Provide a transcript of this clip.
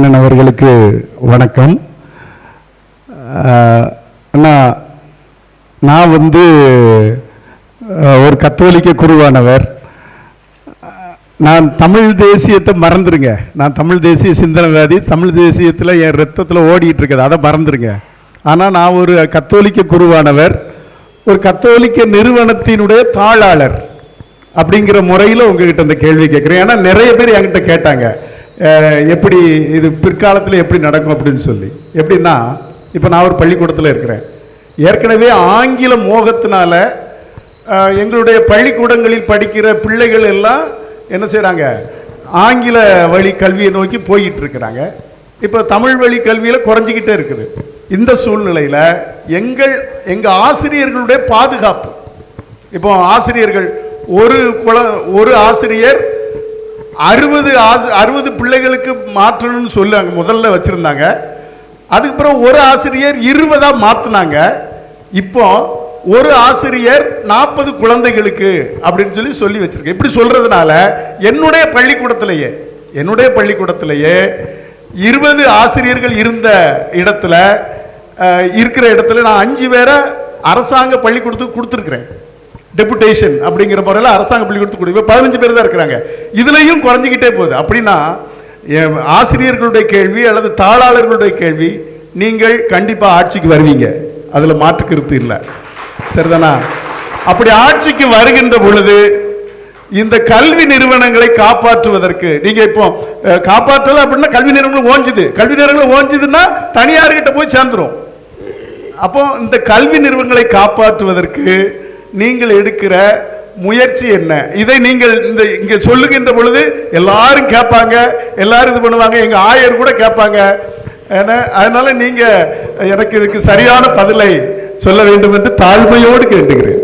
அவர்களுக்கு வணக்கம். நான் ஒரு கத்தோலிக்க குருவானவர். நான் தமிழ் தேசியத்தை மறந்துருங்க. நான் தமிழ் தேசிய சிந்தனைவாதி. தமிழ் தேசியத்தில் என் ரத்தத்தில் ஓடிட்டு இருக்குது, அதை மறந்துருங்க. ஆனால் நான் ஒரு கத்தோலிக்க குருவானவர், ஒரு கத்தோலிக்க நிறுவனத்தினுடைய தாளாளர் அப்படிங்கிற முறையில் உங்ககிட்ட இந்த கேள்வி கேட்குறேன். ஏன்னா நிறைய பேர் என்கிட்ட கேட்டாங்க, எப்படி இது பிற்காலத்தில் எப்படி நடக்கும் அப்படின்னு சொல்லி. எப்படின்னா, இப்போ நான் ஒரு பள்ளிக்கூடத்தில் இருக்கிறேன். ஏற்கனவே ஆங்கில மோகத்தினால எங்களுடைய பள்ளிக்கூடங்களில் படிக்கிற பிள்ளைகள் எல்லாம் என்ன செய்கிறாங்க, ஆங்கில வழி கல்வியை நோக்கி போயிட்டு இருக்கிறாங்க. இப்போ தமிழ் வழி கல்வியில் குறைஞ்சிக்கிட்டே இருக்குது. இந்த சூழ்நிலையில் எங்கள் ஆசிரியர்களுடைய பாதுகாப்பு, இப்போ ஆசிரியர்கள் ஒரு ஆசிரியர் 60 பிள்ளைகளுக்கு மாற்றணும்னு சொல்லி அங்கே முதல்ல வச்சுருந்தாங்க. அதுக்கப்புறம் ஒரு ஆசிரியர் 20 மாற்றினாங்க. இப்போ ஒரு ஆசிரியர் 40 குழந்தைகளுக்கு அப்படின்னு சொல்லி வச்சிருக்கேன். இப்படி சொல்றதுனால என்னுடைய பள்ளிக்கூடத்திலேயே 20 ஆசிரியர்கள் இருந்த இடத்துல நான் 5 பேரை அரசாங்க பள்ளிக்கூடத்துக்கு கொடுத்துருக்கிறேன். டெபுடேஷன் அப்படிங்கிற முறையில் அரசாங்க பள்ளிக்கூடத்துக்கு கொடுத்து 15 பேர் தான் இருக்கிறாங்க. இதுலையும் குறைஞ்சிக்கிட்டே போகுது. அப்படின்னா ஆசிரியர்களுடைய கேள்வி அல்லது தாளாளர்களுடைய கேள்வி, நீங்கள் கண்டிப்பாக ஆட்சிக்கு வருவீங்க, அதில் மாற்று கருத்து இல்லை, சரிதானா? அப்படி ஆட்சிக்கு வருகின்ற பொழுது இந்த கல்வி நிறுவனங்களை காப்பாற்றுவதற்கு நீங்க இப்போ காப்பாற்றல அப்படின்னா கல்வி நிறுவனம் ஓஞ்சுதுன்னா தனியார்கிட்ட போய் சேர்ந்துரும். அப்போ இந்த கல்வி நிறுவனங்களை காப்பாற்றுவதற்கு நீங்கள் எடுக்கிற முயற்சி என்ன? இதை நீங்கள் இங்க சொல்லுகின்ற பொழுது எல்லாரும் கேட்பாங்க, எல்லாரும் இது பண்ணுவாங்க, எங்க ஆயர் கூட கேட்பாங்க. அதனால நீங்க எனக்கு இதுக்கு சரியான பதிலை சொல்ல வேண்டும் என்று தாழ்மையோடு கேட்டுக்கிறேன்.